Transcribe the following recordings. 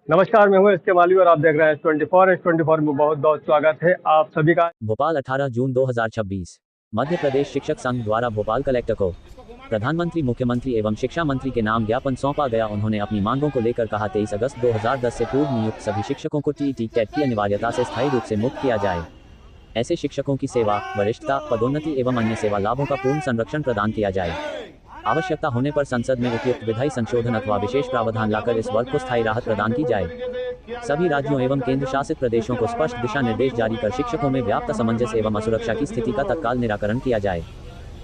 नमस्कार, मैं हूं एस के माली और आप देख रहे हैं S24 में बहुत बहुत स्वागत है आप सभी का। भोपाल 18 जून 2026। मध्य प्रदेश शिक्षक संघ द्वारा भोपाल कलेक्टर को प्रधानमंत्री, मुख्यमंत्री एवं शिक्षा मंत्री के नाम ज्ञापन सौंपा गया। उन्होंने अपनी मांगों को लेकर कहा, 23 अगस्त 2010 से पूर्व नियुक्त सभी शिक्षकों को टीईटी टेट की अनिवार्यता से स्थायी रूप से मुक्त किया जाए। ऐसे शिक्षकों की सेवा, वरिष्ठता, पदोन्नति एवं अन्य सेवा लाभों का पूर्ण संरक्षण प्रदान किया जाए। आवश्यकता होने पर संसद में उपयुक्त विधायी संशोधन अथवा विशेष प्रावधान लाकर इस वर्ग को स्थायी राहत प्रदान की जाए। सभी राज्यों एवं केंद्र शासित प्रदेशों को स्पष्ट दिशा निर्देश जारी कर शिक्षकों में व्याप्त असमंजस एवं असुरक्षा की स्थिति का तत्काल निराकरण किया जाए।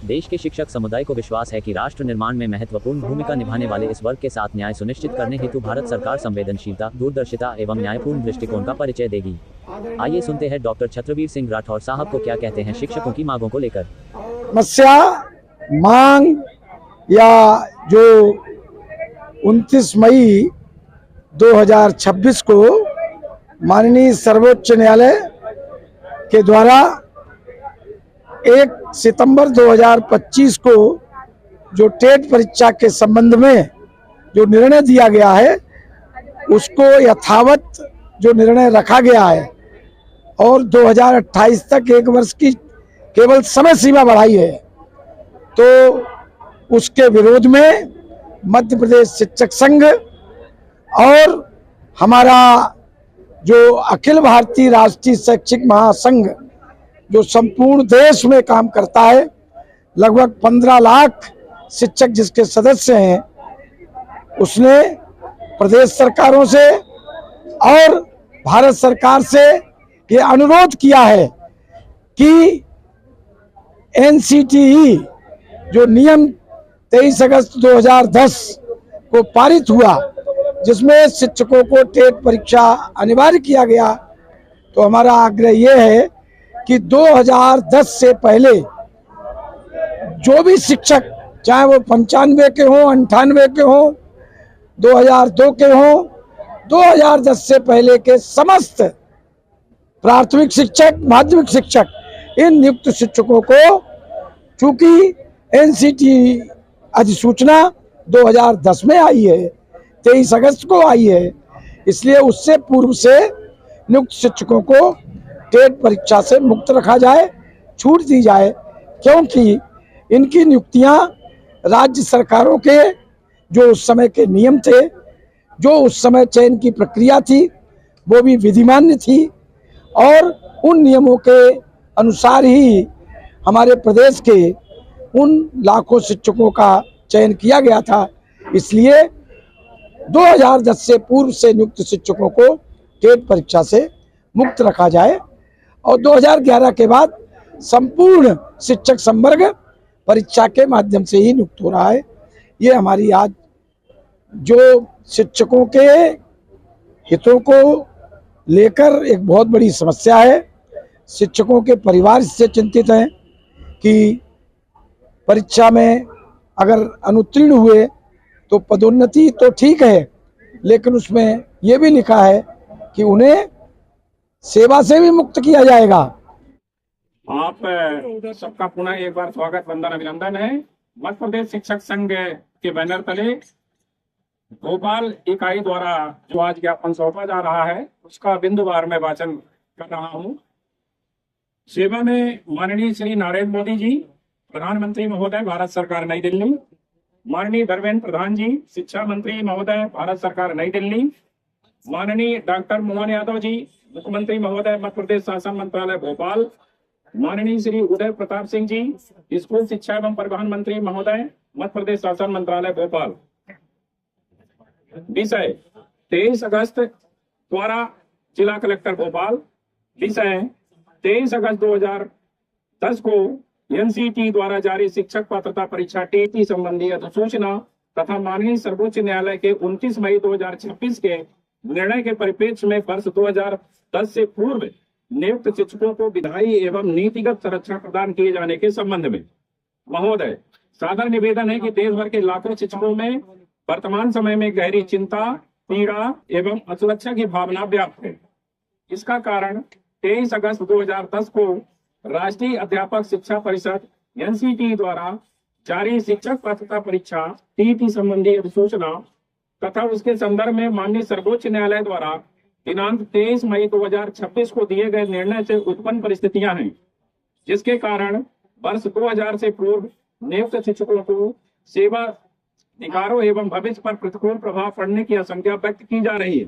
देश के शिक्षक समुदाय को विश्वास है कि राष्ट्र निर्माण में महत्वपूर्ण भूमिका निभाने वाले इस वर्ग के साथ न्याय सुनिश्चित करने हेतु भारत सरकार संवेदनशीलता, दूरदर्शिता एवं न्यायपूर्ण दृष्टिकोण का परिचय देगी। आइए सुनते हैं डॉक्टर छत्रवीर सिंह राठौर साहब को क्या कहते हैं शिक्षकों की मांगों को लेकर। समस्या मांग या जो 29 मई 2026 को माननीय सर्वोच्च न्यायालय के द्वारा 1 सितंबर 2025 को जो टेट परीक्षा के संबंध में जो निर्णय दिया गया है उसको यथावत जो निर्णय रखा गया है और 2028 तक 1 वर्ष की केवल समय सीमा बढ़ाई है, तो उसके विरोध में मध्य प्रदेश शिक्षक संघ और हमारा जो अखिल भारतीय राष्ट्रीय शैक्षिक महासंघ जो संपूर्ण देश में काम करता है, लगभग 15 लाख शिक्षक जिसके सदस्य हैं, उसने प्रदेश सरकारों से और भारत सरकार से ये अनुरोध किया है कि एनसीटीई जो नियम 23 अगस्त 2010 को पारित हुआ, जिसमें शिक्षकों को टेट परीक्षा अनिवार्य किया गया, तो हमारा आग्रह ये है कि 2010 से पहले जो भी शिक्षक, चाहे वो 95 के हों, 98 के हों, 2002 के हों, 2010 से पहले के समस्त प्राथमिक शिक्षक, माध्यमिक शिक्षक, इन नियुक्त शिक्षकों को, चूंकि एनसीटी अधिसूचना 2010 में आई है, 23 अगस्त को आई है, इसलिए उससे पूर्व से नियुक्त शिक्षकों को टेट परीक्षा से मुक्त रखा जाए, छूट दी जाए, क्योंकि इनकी नियुक्तियां राज्य सरकारों के जो उस समय के नियम थे, जो उस समय चयन की प्रक्रिया थी, वो भी विधिमान्य थी और उन नियमों के अनुसार ही हमारे प्रदेश के उन लाखों शिक्षकों का चयन किया गया था। इसलिए 2010 से पूर्व से नियुक्त शिक्षकों को टेट परीक्षा से मुक्त रखा जाए और 2011 के बाद संपूर्ण शिक्षक संवर्ग परीक्षा के माध्यम से ही नियुक्त हो रहा है। ये हमारी आज जो शिक्षकों के हितों को लेकर एक बहुत बड़ी समस्या है। शिक्षकों के परिवार इससे चिंतित हैं कि परीक्षा में अगर अनुत्तीर्ण हुए तो पदोन्नति तो ठीक है, लेकिन उसमें यह भी लिखा है कि उन्हें सेवा से भी मुक्त किया जाएगा। आप सबका पुनः एक बार स्वागत, वंदन, अभिनंदन है। मध्य प्रदेश शिक्षक संघ के बैनर तले भोपाल इकाई द्वारा जो आज ज्ञापन सौंपा जा रहा है, उसका बिंदुवार में वाचन कर रहा हूं। सेवा में माननीय श्री नरेंद्र मोदी जी, प्रधानमंत्री महोदय, भारत सरकार, नई दिल्ली। माननीय धर्मेंद्र प्रधान जी, शिक्षा मंत्री महोदय, भारत सरकार, नई दिल्ली। माननीय डॉक्टर मोहन यादव जी, मुख्यमंत्री महोदय, मध्य प्रदेश शासन मंत्रालय, भोपाल। माननीय श्री उदय प्रताप सिंह जी, स्कूल शिक्षा एवं परिवहन मंत्री महोदय, मध्य प्रदेश शासन मंत्रालय, भोपाल। विषय 23 अगस्त द्वारा जिला कलेक्टर भोपाल। विषय 23 अगस्त 2010 को एनसीटी द्वारा जारी शिक्षक पात्रता परीक्षा टीईटी संबंधी अधिसूचना तथा माननीय सर्वोच्च न्यायालय के 29 मई 2026 के निर्णय के परिप्रेक्ष्य में वर्ष 2010 से पूर्व नियुक्त शिक्षकों को विधायी एवं नीतिगत संरक्षण प्रदान किए जाने के संबंध में महोदय, सादर निवेदन है कि देश भर के लाखों शिक्षकों में वर्तमान समय में गहरी चिंता, पीड़ा एवं असुरक्षा की भावना व्याप्त है। इसका कारण 23 अगस्त 2010 को राष्ट्रीय अध्यापक शिक्षा परिषद एनसीटी द्वारा जारी शिक्षक पात्रता परीक्षा टीईटी संबंधी अधिसूचना तथा उसके संदर्भ में माननीय सर्वोच्च न्यायालय द्वारा दिनांक 23 मई 2026 को दिए गए निर्णय से उत्पन्न परिस्थितियां हैं, जिसके कारण वर्ष 2000 से पूर्व नियुक्त शिक्षकों को सेवा अधिकारों एवं भविष्य पर प्रतिकूल प्रभाव पड़ने की आशंका व्यक्त की जा रही है।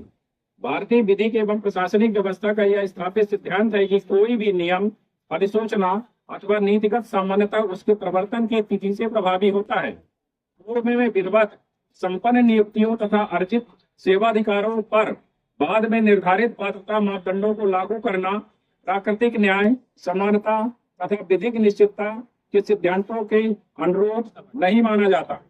भारतीय विधिक एवं प्रशासनिक व्यवस्था का यह स्थापित सिद्धांत है कि कोई भी नियम, अधिसूचना अथवा नीतिगत सामान्यता उसके प्रवर्तन की तिथि से प्रभावी होता है। पूर्व में विधिवत संपन्न नियुक्तियों तथा अर्जित सेवाधिकारों पर बाद में निर्धारित पात्रता मापदंडों को लागू करना प्राकृतिक न्याय, समानता तथा विधिक निश्चितता के सिद्धांतों के अनुरूप नहीं माना जाता।